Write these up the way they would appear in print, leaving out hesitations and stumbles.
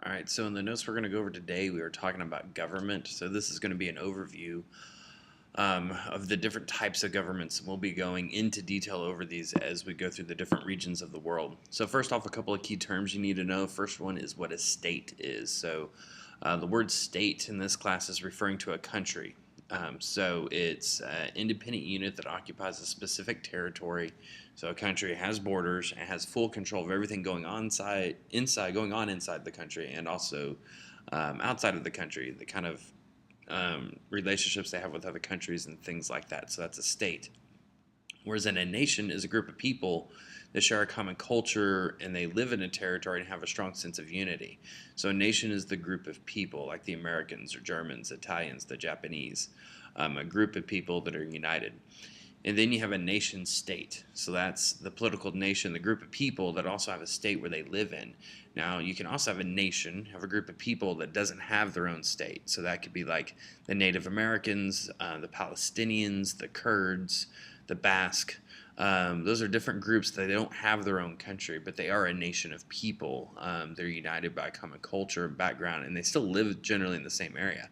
All right, so in the notes we're going to go over today, we were talking about government. So this is going to be an overview of the different types of governments, and we'll be going into detail over these as we go through the different regions of the world. So first off, a couple of key terms you need to know. First one is what a state is. So the word state in this class is referring to a country. So it's an independent unit that occupies a specific territory. So a country has borders and has full control of everything going on inside the country, and also outside of the country. The kind of relationships they have with other countries and things like that. So that's a state. Whereas in a nation is a group of people that share a common culture and they live in a territory and have a strong sense of unity. So a nation is the group of people, like the Americans or Germans, Italians, the Japanese, a group of people that are united. And then you have a nation state. So that's the political nation, the group of people that also have a state where they live in. Now, you can also have a nation, have a group of people that doesn't have their own state. So that could be like the Native Americans, the Palestinians, the Kurds, the Basque. Those are different groups that they don't have their own country, but they are a nation of people. They're united by a common culture and background, and they still live generally in the same area.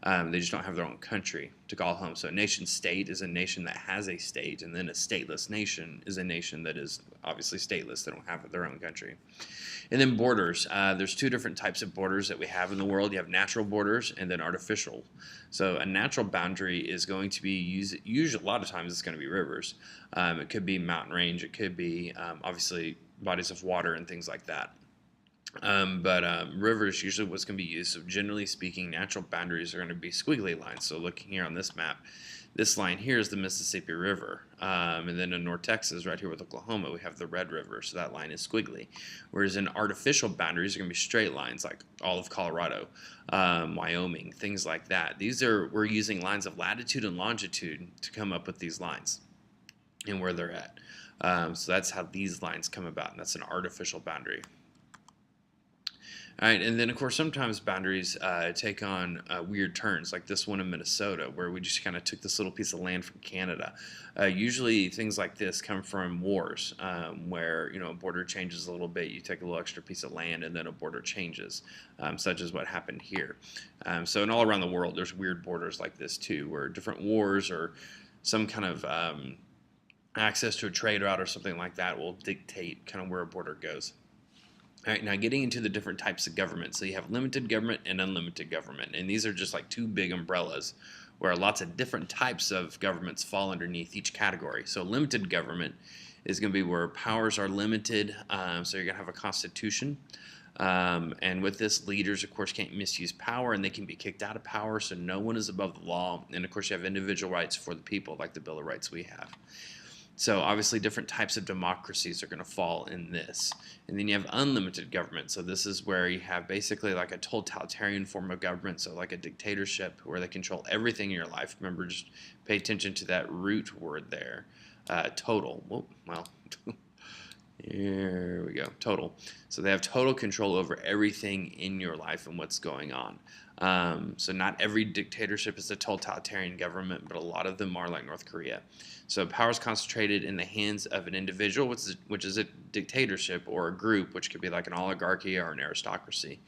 They just don't have their own country to call home. So a nation state is a nation that has a state, and then a stateless nation is a nation that is obviously stateless. They don't have their own country. And then borders. There's two different types of borders that we have in the world. You have natural borders and then artificial. So a natural boundary is going to be usually a lot of times it's going to be rivers. It could be mountain range. It could be obviously bodies of water and things like that. But rivers usually what's going to be used. So generally speaking, natural boundaries are going to be squiggly lines. So looking here on this map, this line here is the Mississippi River. And then in North Texas, right here with Oklahoma, we have the Red River. So that line is squiggly. Whereas in artificial boundaries are going to be straight lines, like all of Colorado, Wyoming, things like that. We're using lines of latitude and longitude to come up with these lines and where they're at. So that's how these lines come about, and that's an artificial boundary. All right, and then of course sometimes boundaries take on weird turns, like this one in Minnesota, where we just kind of took this little piece of land from Canada. Usually things like this come from wars, where a border changes a little bit. You take a little extra piece of land, and then a border changes, such as what happened here. So, and all around the world, there's weird borders like this too, where different wars or some kind of access to a trade route or something like that will dictate kind of where a border goes. All right, now getting into the different types of government. So you have limited government and unlimited government, and these are just like two big umbrellas where lots of different types of governments fall underneath each category. So limited government is going to be where powers are limited, so you're going to have a constitution. And with this, leaders, of course, can't misuse power, and they can be kicked out of power, so no one is above the law. And, of course, you have individual rights for the people, like the Bill of Rights we have. So obviously different types of democracies are going to fall in this. And then you have unlimited government. So this is where you have basically like a totalitarian form of government, so like a dictatorship where they control everything in your life. Remember, just pay attention to that root word there, total. Well, here we go, total. So they have total control over everything in your life and what's going on. So not every dictatorship is a totalitarian government, but a lot of them are, like North Korea. So power is concentrated in the hands of an individual, which is a dictatorship, or a group, which could be like an oligarchy or an aristocracy.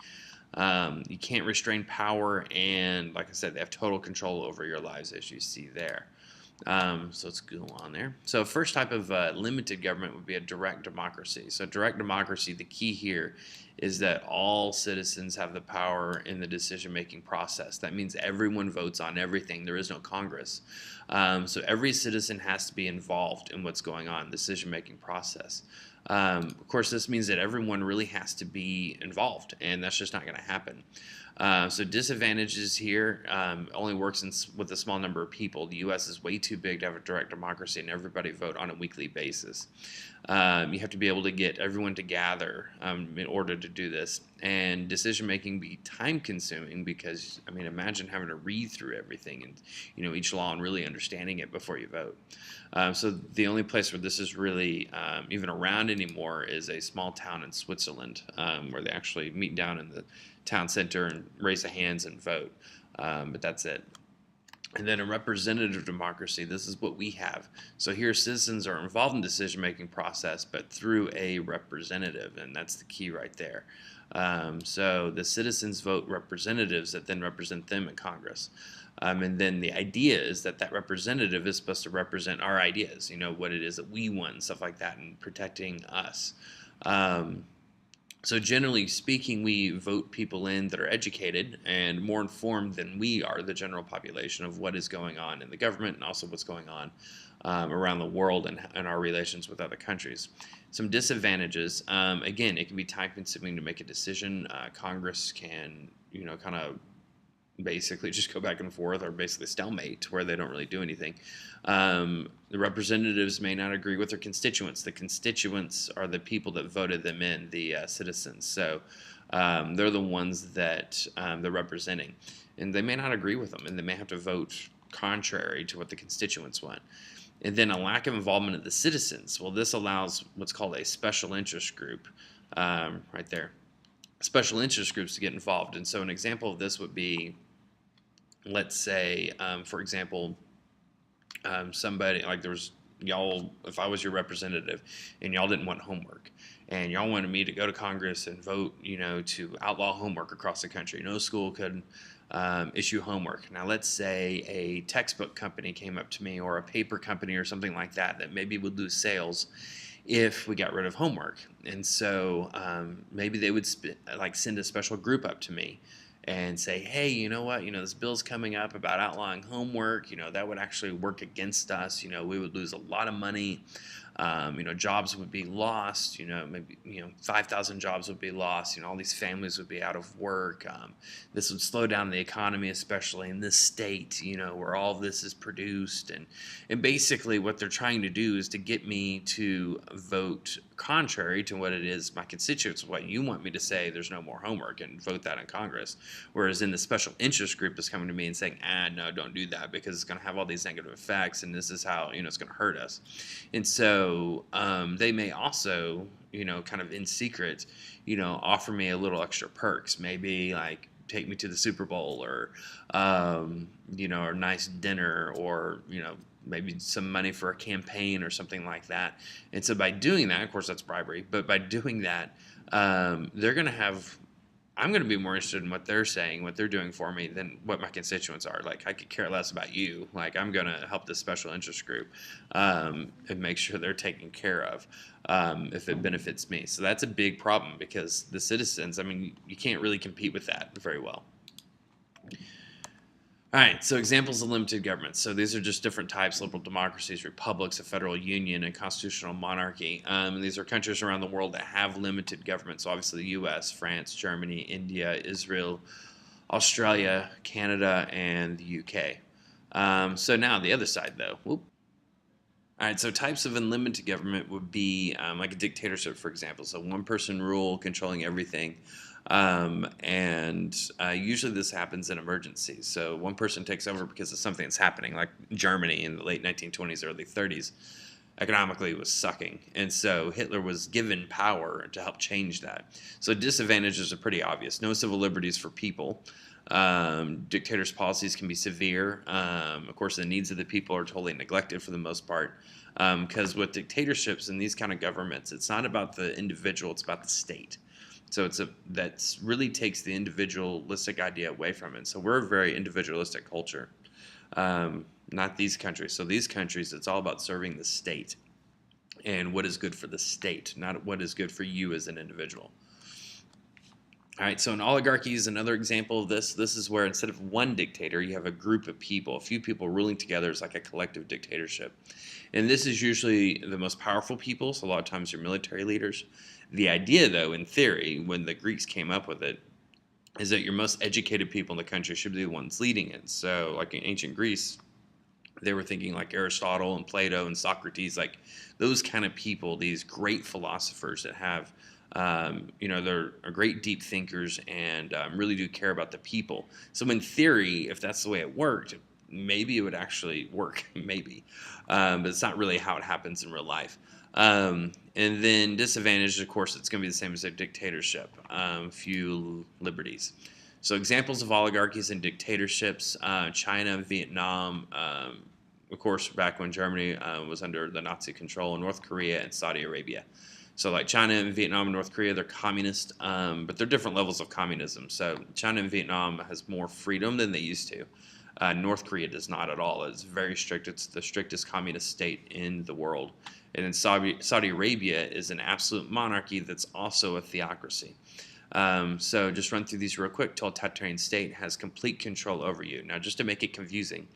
You can't restrain power, and like I said, they have total control over your lives, as you see there. So let's go on there. So first type of limited government would be a direct democracy. So direct democracy, the key here is that all citizens have the power in the decision-making process. That means everyone votes on everything. There is no Congress. So every citizen has to be involved in what's going on in the decision-making process. Of course, this means that everyone really has to be involved, and that's just not going to happen. So disadvantages here only works with a small number of people. The U.S. is way too big to have a direct democracy and everybody vote on a weekly basis. You have to be able to get everyone to gather in order to do this. And decision making be time consuming because, I mean, imagine having to read through everything and, each law and really understanding it before you vote. So the only place where this is really even around anymore is a small town in Switzerland where they actually meet down in the town center and raise their hands and vote. But that's it. And then a representative democracy, this is what we have. So here citizens are involved in decision-making process, but through a representative, and that's the key right there. So the citizens vote representatives that then represent them in Congress. And then the idea is that that representative is supposed to represent our ideas, what it is that we want and stuff like that, and protecting us. So generally speaking, we vote people in that are educated and more informed than we are, the general population, of what is going on in the government and also what's going on around the world and our relations with other countries. Some disadvantages, again, it can be time consuming to make a decision. Congress can, kind of basically just go back and forth, or basically stalemate, where they don't really do anything. The representatives may not agree with their constituents. The constituents are the people that voted them in, the citizens. So they're the ones that they're representing. And they may not agree with them, and they may have to vote contrary to what the constituents want. And then a lack of involvement of the citizens. Well, this allows what's called a special interest group, right there. Special interest groups to get involved. And so an example of this would be, let's say, for example, somebody, like there was y'all, if I was your representative and y'all didn't want homework and y'all wanted me to go to Congress and vote, to outlaw homework across the country. No school could issue homework. Now, let's say a textbook company came up to me, or a paper company or something like that, that maybe would lose sales if we got rid of homework. And so maybe they would send a special group up to me and say, hey, you know what, this bill's coming up about outlawing homework, that would actually work against us, we would lose a lot of money, jobs would be lost, maybe, 5,000 jobs would be lost, all these families would be out of work, this would slow down the economy, especially in this state, where all of this is produced, and basically what they're trying to do is to get me to vote contrary to what it is my constituents, what you want me to say, there's no more homework, and vote that in Congress. Whereas in the special interest group is coming to me and saying, no, don't do that, because it's going to have all these negative effects, and this is how, it's going to hurt us. And so they may also, kind of in secret, offer me a little extra perks, maybe like take me to the Super Bowl, or, a nice dinner, or, maybe some money for a campaign or something like that. And so by doing that, of course that's bribery, but by doing that, they're going to have, I'm going to be more interested in what they're saying, what they're doing for me, than what my constituents are. Like, I could care less about you. Like, I'm going to help this special interest group and make sure they're taken care of if it benefits me. So that's a big problem, because the citizens, you can't really compete with that very well. All right, so examples of limited government. So these are just different types: liberal democracies, republics, a federal union, and constitutional monarchy. These are countries around the world that have limited government. So obviously the U.S., France, Germany, India, Israel, Australia, Canada, and the U.K. So now the other side, though. Whoop. All right, so types of unlimited government would be like a dictatorship, for example. So one-person rule controlling everything. Usually this happens in emergencies. So one person takes over because of something that's happening, like Germany in the late 1920s, early 30s. Economically, it was sucking. And so Hitler was given power to help change that. So disadvantages are pretty obvious. No civil liberties for people. Dictators' policies can be severe. Of course, the needs of the people are totally neglected for the most part. Because with dictatorships and these kind of governments, it's not about the individual, it's about the state. So that really takes the individualistic idea away from it. So we're a very individualistic culture, not these countries. So these countries, it's all about serving the state and what is good for the state, not what is good for you as an individual. All right, so an oligarchy is another example of this. This is where instead of one dictator, you have a group of people, a few people ruling together. It's like a collective dictatorship. And this is usually the most powerful people, so a lot of times they're military leaders. The idea, though, in theory, when the Greeks came up with it, is that your most educated people in the country should be the ones leading it. So, like in ancient Greece, they were thinking like Aristotle and Plato and Socrates, like those kind of people, these great philosophers that have, they're great deep thinkers and really do care about the people. So in theory, if that's the way it worked, maybe it would actually work, maybe. But it's not really how it happens in real life. And then disadvantages, of course, it's going to be the same as a dictatorship. Few liberties. So examples of oligarchies and dictatorships: China, Vietnam. Of course, back when Germany was under the Nazi control, North Korea and Saudi Arabia. So like China and Vietnam and North Korea, they're communist, but they're different levels of communism. So China and Vietnam has more freedom than they used to. North Korea does not at all. It's very strict. It's the strictest communist state in the world. And then Saudi Arabia is an absolute monarchy that's also a theocracy. So just run through these real quick. Totalitarian state has complete control over you. Now, just to make it confusing,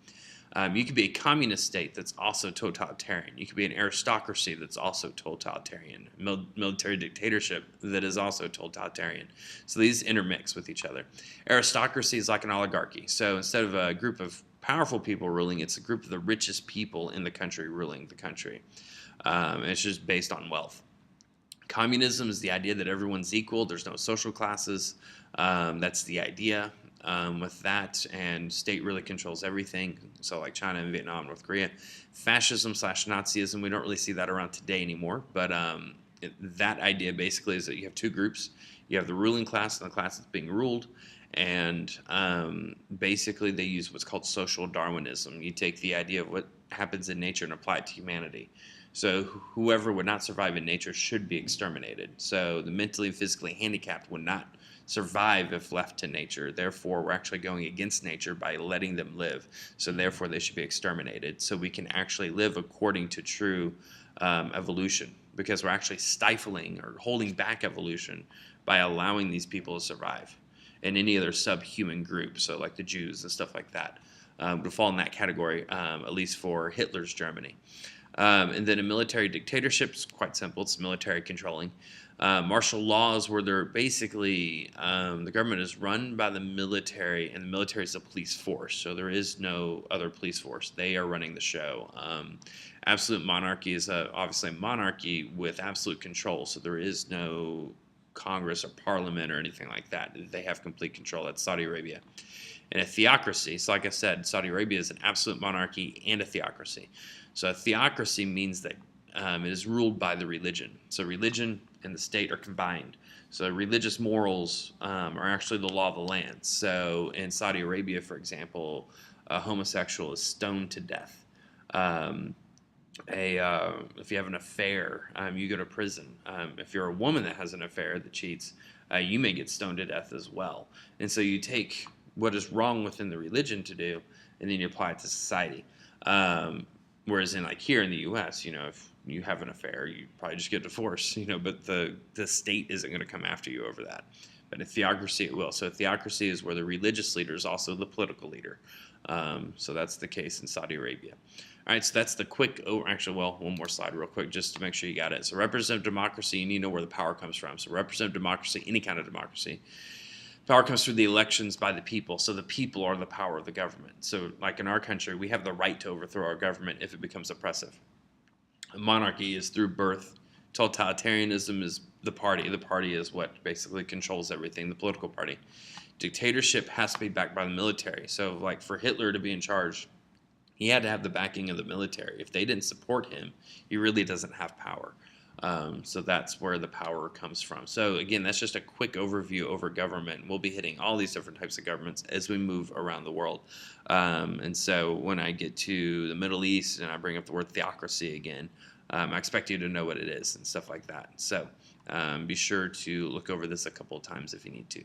you could be a communist state that's also totalitarian. You could be an aristocracy that's also totalitarian. Military dictatorship that is also totalitarian. So these intermix with each other. Aristocracy is like an oligarchy. So instead of a group of powerful people ruling, it's a group of the richest people in the country ruling the country. And it's just based on wealth. Communism is the idea that everyone's equal. There's no social classes. That's the idea. With that, and state really controls everything. So like China and Vietnam, North Korea. Fascism / Nazism, we don't really see that around today anymore, but that idea basically is that you have two groups. You have the ruling class and the class that's being ruled, and basically they use what's called social Darwinism. You take the idea of what happens in nature and apply it to humanity. So whoever would not survive in nature should be exterminated. So the mentally and physically handicapped would not survive if left to nature. Therefore, we're actually going against nature by letting them live. So therefore, they should be exterminated so we can actually live according to true evolution, because we're actually stifling or holding back evolution by allowing these people to survive. And any other subhuman group, so like the Jews and stuff like that, would fall in that category, at least for Hitler's Germany. And then a military dictatorship is quite simple. It's military controlling. Martial laws, where they're basically the government is run by the military, and the military is the police force. So there is no other police force. They are running the show. Absolute monarchy is obviously a monarchy with absolute control. So there is no Congress or Parliament or anything like that. They have complete control. That's Saudi Arabia. And a theocracy. So like I said, Saudi Arabia is an absolute monarchy and a theocracy. So a theocracy means that it is ruled by the religion. So religion and the state are combined. So religious morals are actually the law of the land. So in Saudi Arabia, for example, a homosexual is stoned to death. If you have an affair, you go to prison. If you're a woman that has an affair that cheats, you may get stoned to death as well. And so you take what is wrong within the religion to do, and then you apply it to society. Whereas in like here in the U.S., if you have an affair, you probably just get divorced, but the state isn't going to come after you over that. But in theocracy, it will. So theocracy is where the religious leader is also the political leader. So that's the case in Saudi Arabia. All right, so that's the quick, one more slide real quick just to make sure you got it. So representative democracy, you need to know where the power comes from. So representative democracy, any kind of democracy. Power comes through the elections by the people, so the people are the power of the government. So like in our country, we have the right to overthrow our government if it becomes oppressive. A monarchy is through birth. Totalitarianism is the party. The party is what basically controls everything, the political party. Dictatorship has to be backed by the military. So like for Hitler to be in charge, he had to have the backing of the military. If they didn't support him, he really doesn't have power. So that's where the power comes from. So again, that's just a quick overview over government. We'll be hitting all these different types of governments as we move around the world. And so when I get to the Middle East and I bring up the word theocracy again, I expect you to know what it is and stuff like that. So be sure to look over this a couple of times if you need to.